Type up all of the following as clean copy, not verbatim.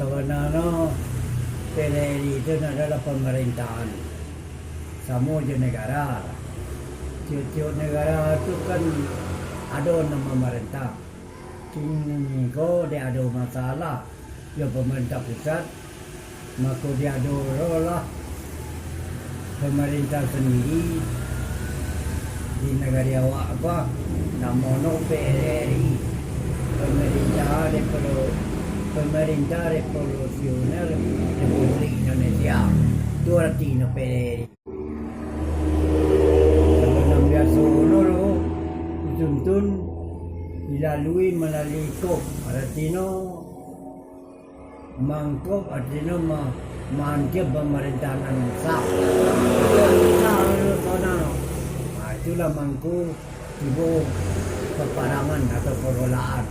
sebenarnya PDRI itu adalah pemerintahan Samudra negara. Tiap-tiap negara itu kan ada nama pemerintah. Kini kau dia ada masalah, dia pemerintah pusat, maka dia ada lah pemerintah sendiri di negara awak apa nama PDRI, pemerintah revolusioner Republik Indonesia. Itu artinya PDRI. Kalau biasa lo dituntun dilalui melalui kop, artinya mangkop artinya mangkep pemerintahan sah. Itulah mangku ibu peperangan atau pergolaan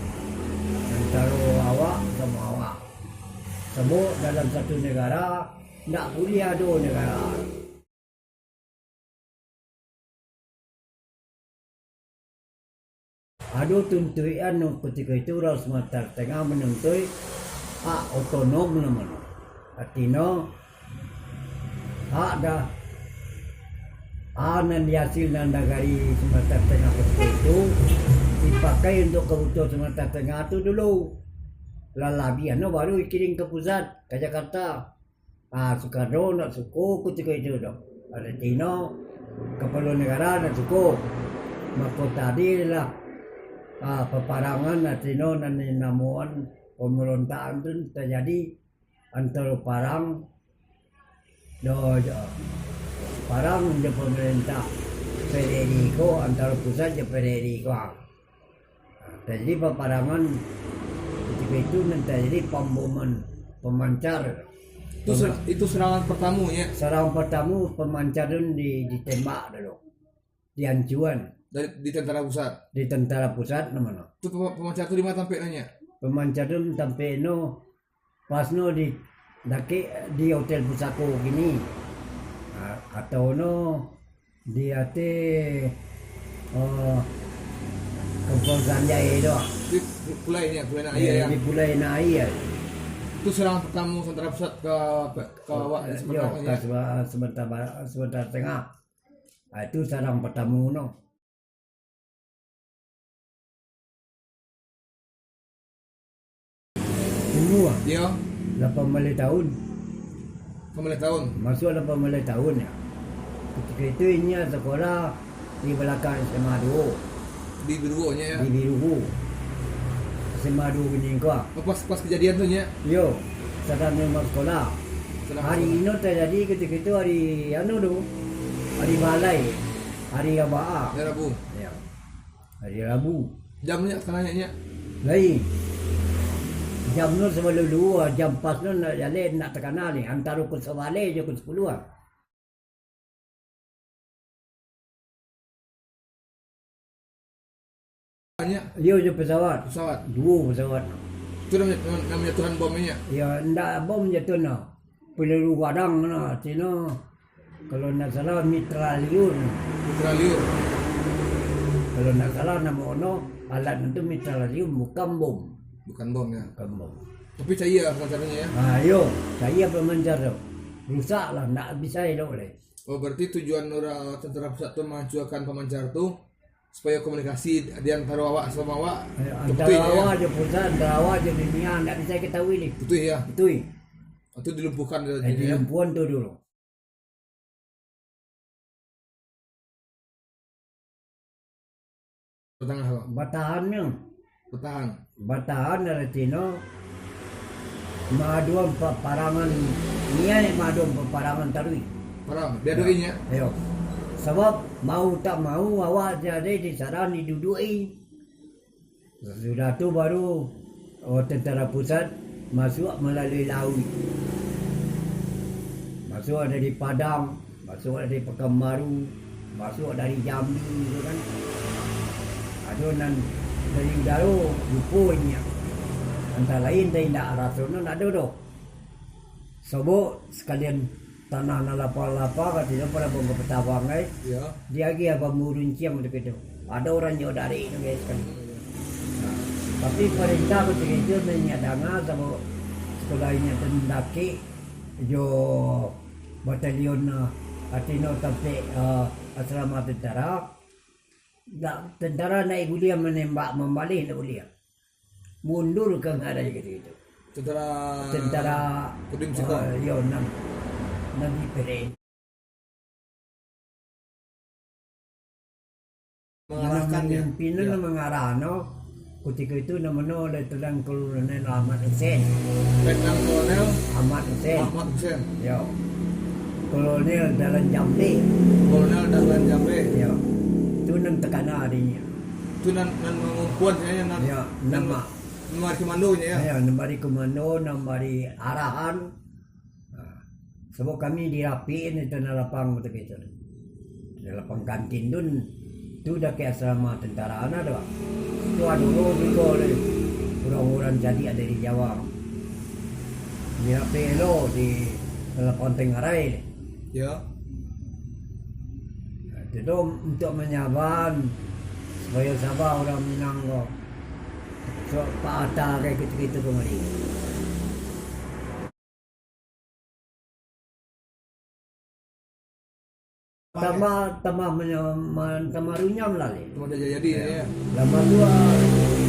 antara awak sama awak. Sebab dalam satu negara tak boleh ada negara. Ada tuntutan ketika itu orang Sumatera Tengah menuntut hak otonom namanya. Artinya hak dah yang dihasil dan negari Sumatera Tengah itu dipakai untuk kebutuhan Sumatera Tengah itu dulu. Lalabian baru dikirim ke pusat ke Jakarta. Soekarno nak suku ketika itu dah. Artinya kepala negara nak suku. Maka tadi lah peperangan artinya dan namuan pemberontakan itu terjadi antara parang di pemerintah PDRI ko antara pusat di PDRI ko. Jadi peperangan ketika itu terjadi pemboman pemancar. Itu serangan pertama ya. Serangan pertama pemancaran ditembak dulu. Di Ancuan. Di tentara pusat. Di tentara pusat namanya. Itu pemancar itu di mana sampai nanya? Pemancaran sampai pas di hotel Pusako gini. Atau di ate Kampung Sanjay itu. Di Pulai na air ya. Di Pulai na air. Itu serangan pertama tentara pusat ke awak di Sumatera Tengah. Itu serangan pertama Semua. Dia 18 tahun. 18 tahun. Masuk 18 tahun ya. Ketika itu ini sekolah di belakang SMA 2. Di Birugo nya ya. Di Birugo. SMA 2 ini kau. Pas kejadian tu nya. Yo, sedang memang sekolah. Hari ini terjadi ketika itu hari hari balai, hari Rabu. Hari Rabu. Ya. Hari Rabu. Jamnya sekarang nya. Lain. Jam sebelum 2, jam pas nak jalan nak terkenal ni antara pukul 9 je pukul 10. Yo je pesawat. Dua pesawat. Itu namanya Tuhan bomnya. Ya ndak bom jatuh peluru padang Cina. Kalau nak salah mitralyur. Kalau nak salah nama alat itu mitralyur bukan bom. Bukan bom ya. Bukan bom. Tapi saya pemancarnya ya. Yo, saya pemancar tu. Rusaklah, tak bisa elok leh. Oh, berarti tujuan orang tentara pusat tu menghancurkan pemancar tu supaya komunikasi di antara awak sama awak. Antara awak je pusat, antara awak je dunia, tak bisa ketahui ni. Betul ya. Betul. Itu dilumpuhkan dilumpuhkan tu dulu. Bertahan dari Cina maduan peperangan ni maduan peperangan tarui. Perang, biaduinya. Ayo. Sebab mau tak mau awak jadi disaran didudui. Sudah tu baru tentara pusat masuk melalui laut. Masuk dari Padang, masuk dari Pekanbaru, masuk dari Jambi tu kan. Adunan dari udara rupanya antara lain tidak rasional ada doh. Sebab sekalian tanah nalapa-lapa katanya pada bangga petawang ya. Dia lagi apa murunciam begitu. Ada orang jauh dari itu guys kan. Tapi perintah ketika itu menyadangkan sebab sekolahnya Tendaki jo batalion Atino sampai asrama tentara. Tentara naik gulia menembak membalik nak gulia. Mundur ke ada gitu. Tentara Kodim Siko. yo nanti peren. Mengarahkan ya. Pimpinan mengarah ketika itu namanya Letnan Kolonel Ahmad Hussein. Letnan Kolonel Ahmad Hussein. Ahmad Hussein. Yo. Kolonel Dalan Jambe. Kolonel Dahlan Jambe. Yo. Itu nan tekana adanya. Itu nan mengumpul ya nan. Ya, nama. Nomor komandonya ya. Ya, nambari komando, nambari arahan. Sebab kami dirapiin itu na lapang betul itu. Di lapang kantin dun. Itu udah kayak asrama tentara anak doang. Itu dulu oleh orang-orang jadi ada di Jawa. Di Pelo di Lapang Tenggarai. Ya. Itu untuk menyaban supaya sabar orang Minang kok. So Pak Atta kayak gitu-gitu kemarin. Tamarunya melalui. Cuma ada jadi ya. Lama dua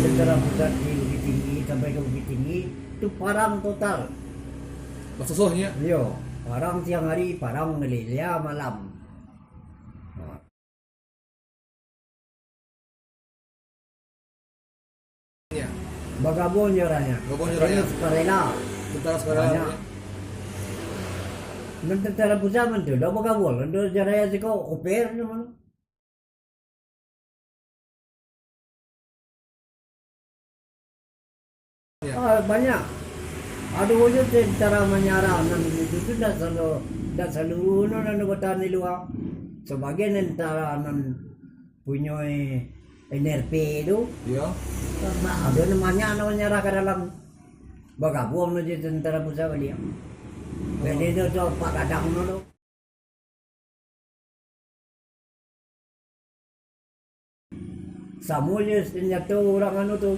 tentara pusat di Bukit Tinggi sampai ke Bukit Tinggi itu parang total. Maksudnya Yo, parang siang hari, parang ngelilia malam. ya. Bagabon orangnya. Bagabon orangnya. Sukarela. Tentara sekarang. Banyak. Dan tentara pusat itu, dah bagabon. Untuk jaraya sih kau oper mana? Ya. Banyak. Ada wujud tentara menyarah nan itu dah selalu nan bertahan di luar. Sebagian tentara nan punya NRP itu. Ya. Ada namanya menyerah ke dalam bagabon aja tentara pusat dia. Jadi itu Pak Kadang dulu. Samuel senjata orang anu tu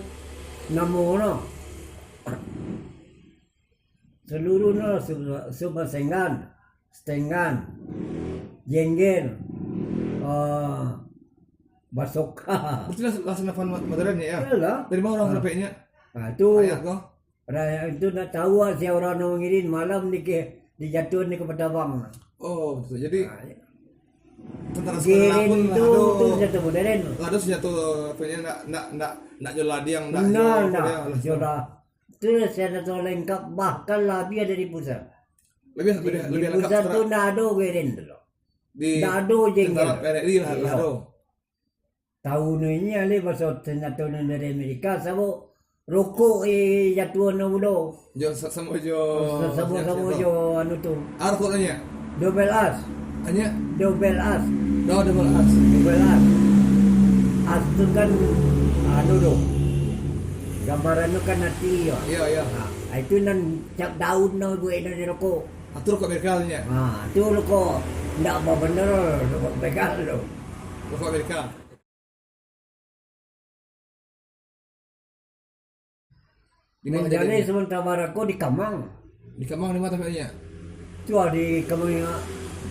namono. Seluruhnya semua Stengan, Jengger, Basoka. Berarti laksana modern ya. Iyalah. Dari mana orang sampai-nya? Nah, itu Ayat kau. itu nak tahu si orang nak ngirim malam dijatuhin ni ke Petabang. Oh, betul. Jadi tentara Giring sekarang pun itu senjata modern. ada senjata apa ya nak jual yang Nah, jodoh. Itu senjata lengkap bahkan lebih ada di pusat. lebih Di lengkap pusat tu sekarang. nado giring dulu. Di Nado jengkel. tentara PRI lah Iya. ada. Tahun ini ali pasal senjata dari Amerika sabo rokok jatuhan dulu. Jo sama jo. Sama jo anu tu. Arkonya. Double as. Hanya Double as. dah double as. Double as. As tu kan anu tu. Gambaran tu kan hati ya. Iya iya. Nah, itu nan cap daun no buat dari rokok. Atur kok Amerika-nya. Ah, tu rokok ndak apa bener rokok begal tu. Kok Amerika. Di mana Menjadi jadinya? sementara aku di Kamang. Di Kemang di mana tempatnya? Tu di Kamang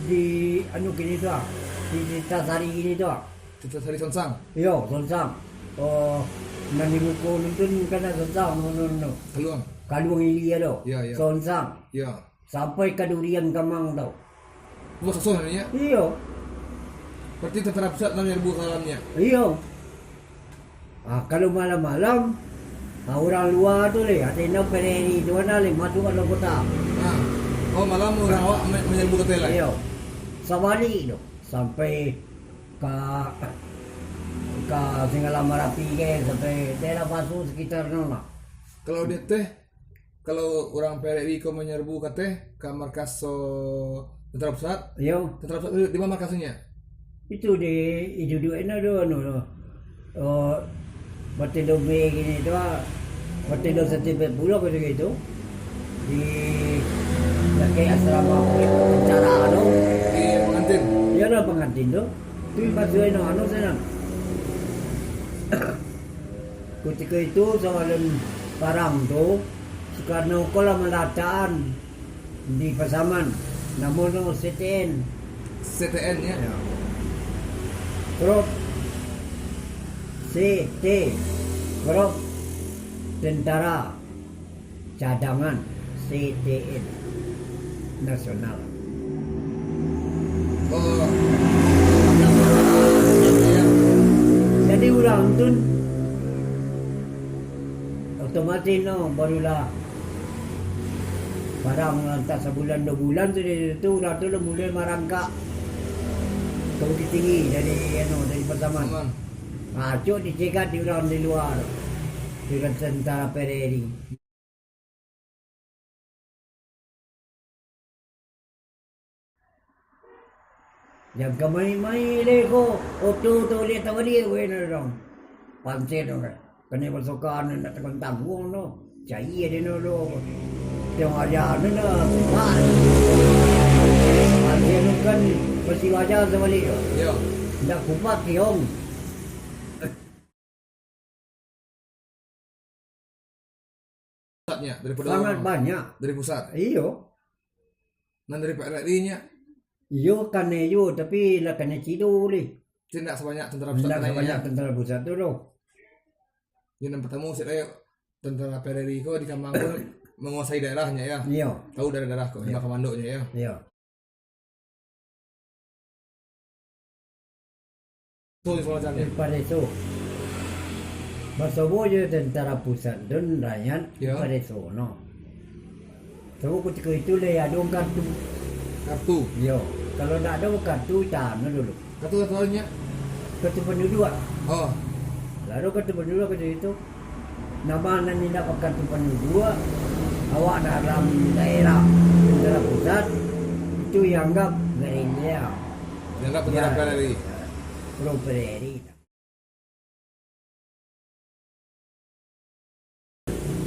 di anu gini tu ah. Di Tasari gini tu ah. Kita cari Sonsang. Yo, Sonsang. Oh, nani buku nonton kan Sonsang nonton. Keluang. Kaluang Ilia tu. Ya, ya. Sonsang. Ya. Sampai ke Durian Kamang tu. Bos Sonsang namanya. Iyo. Berarti tentara pusat namanya Rebu Kalamnya. Iyo. Kalau malam-malam orang luar tu le, ada pereri tu ada le masuk ke kota. Nah. Oh malam orang awak menyerbu ke Thailand. Iyo. Sawali tu sampai ke Singalang Marapi ke sampai daerah Pasu sekitar nona. Kalau dia teh, kalau orang PRI kau menyerbu ke teh ke markas tentara pusat, Iyo. tentara pusat di mana markasnya? Itu di dua tu anu. Oh, Batido B gini tu ah. Batido 140 gitu. Di kayak asrama cara anu. Di pengantin. Ya lah pengantin tu. Tu pasal anu sana. Ketika itu soalan barang tu Soekarno ko lah melataan di Pasaman. Namun no CTN. CTN ya. Ya. Grup CT Grup Tentara Cadangan CTN Nasional. Oh. Ya. Jadi orang tu otomatis no barulah barang lantas sebulan 2 bulan tu dia tu orang tu mulai merangkak ke Bukit Tinggi dari Pasaman. Aman. Cuk dicegat di orang di luar dengan tentara PRRI. Yang kamai-mai leko oto tu lihat tahu dia wena dong. Pancet dong. Kena pasukan nak tekan tanggung no. Cai dia no lo. Yang aja na. Pancet tu kan pasti wajah sebalik. Ya. Nak kupat tiong. Pusatnya daripada Sangat banyak. dari pusat. Iyo. Dan dari PRRI-nya Iyo kan iyo tapi lah kena cido boleh. tidak sebanyak tentara pusat Tidak lainnya. sebanyak tentara pusat tu loh. Yang pertama saya tentara PRRI kau di Kamanggur menguasai daerahnya ya. Iyo. Tahu daerah-daerah kau, Ya. komandonya ya. Iyo. Tuh informasinya. Daripada itu. Masobo je tentara pusat dan rakyat Ya. daripada itu no. So ketika itu le ada kartu. Kartu. Iyo. Kalau tak ada kartu tak no dulu. Kartunya. Kartu penduduk. Oh. Lalu kartu penduduk ketika itu nama nanti dapat kartu penduduk awak dalam daerah tentara pusat itu yang anggap gerilya. Dianggap tentara PRRI. Pro PRRI.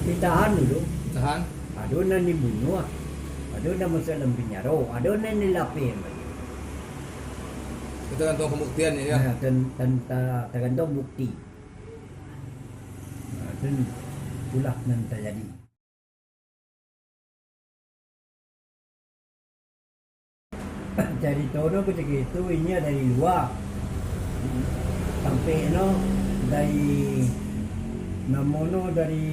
Ditahan dulu. Tahan. Ada na dibunuh. Ada na masuk dalam penjara. Ada na nilapin. Itu gantung pembuktiannya ya. Nah, tergantung bukti. Nah, dan itulah yang terjadi. Jadi Tono ketika itu ini dari luar sampai no dari namono dari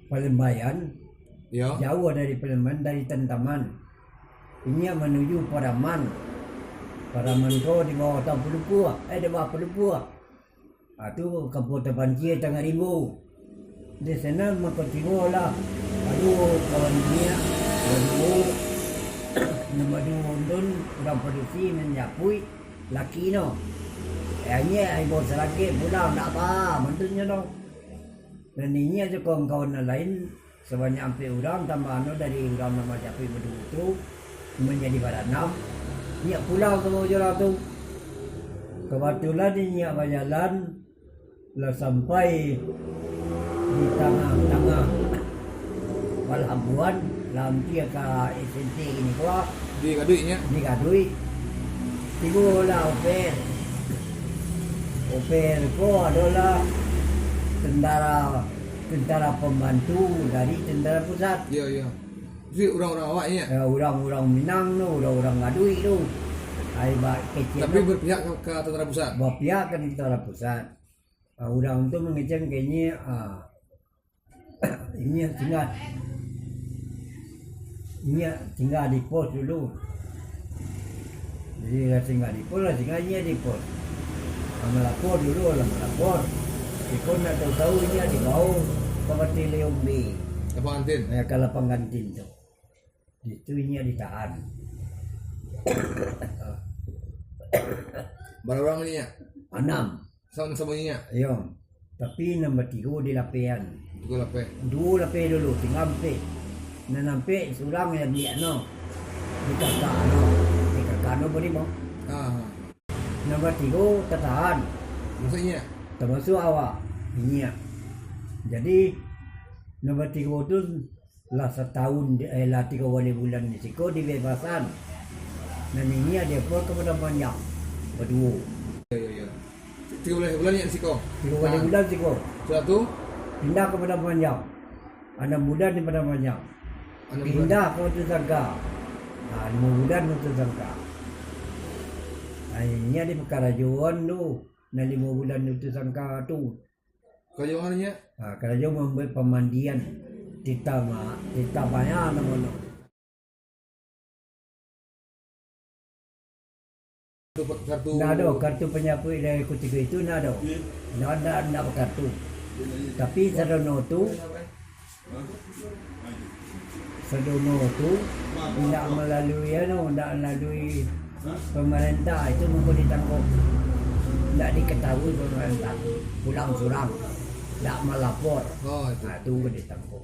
Palembayan Ya. jauh dari Palembayan dari Tentaman ini yang menuju Paraman kau di bawah Pelupua di bawah Pelupua itu Kabupaten Pancir Tengah Rimbu di sana maka tengok lah aduh kawan dunia aduh nama dun orang produksi menyapui laki no hanya ibu selagi pulang tak apa mantunya no dan ini aja kawan-kawan lain sebanyak sampai orang tambah no dari orang nama Japi Bedu itu menjadi baranam dia pulang ke Jalan tu kebetulan dia berjalan lah sampai di tengah-tengah Pelabuhan lampir ke SNT ini kau Di kaduinya. ni kadui tiba lah oper ko adalah tentara pembantu dari tentara pusat. Iya iya. Jadi orang-orang awaknya. Ya, orang-orang Minang tu, orang-orang Ngadui tu. Ai ba kecil. Tapi berpihak ke tentara pusat. Bapia kan tentara pusat. Orang tu mengecek kayaknya ini tinggal di pos dulu. Jadi tinggal di pos lah, tinggalnya di pos. Melapor dulu lah, melapor. Ikut nak tahu ini di bawah Kapati Leong B. Apa kantin? Ya kalau penggantin tu. Itu ini ditahan. Berapa orang ini ya? 6. Sama sembunyinya. Yo. Tapi nombor 3 di lapian. Itu lapeh. 2 lapis dulu, tinggal nampak. Nak nampak seorang yang dia no. Di kakak no. Di kakak no beri mo. Ah. Nombor 3 tertahan. Maksudnya? Termasuk awak. Ini ya. Jadi nombor 3 tu lah setahun lah 3 bulan di siko dibebasan. Dan ini ada pun kepada banyak. Berdua. Iya iya iya. 3 bulan ya risiko. 3 bulan siko. Sudah tu pindah ke Padang Panjang. Anak muda di Padang Panjang. Anak Pindah ke Batu Sangka. 5 bulan Batu Sangka. Ini ada perkara Johan tu. Na 5 bulan Batu Sangka tu. Kalau orangnya Kerajaan membuat pemandian. Tita banyak nama. kartu Nggak ada kartu penyapu dari ketiga itu nggak ada. Nggak ada kartu. Tapi Sadono tu tidak melalui tidak melalui pemerintah itu mungkin ditangkap. Tidak diketahui pemerintah. Pulang suram. Tidak melapor. oh itu Itu mungkin ditangkap.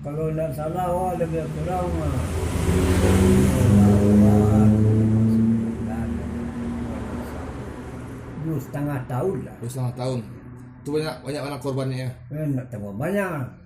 Kalau tidak salah, lebih kurang 2,5 tahun lah. 2,5 tahun. Itu banyak anak korbannya ya. Tidak tambah banyak.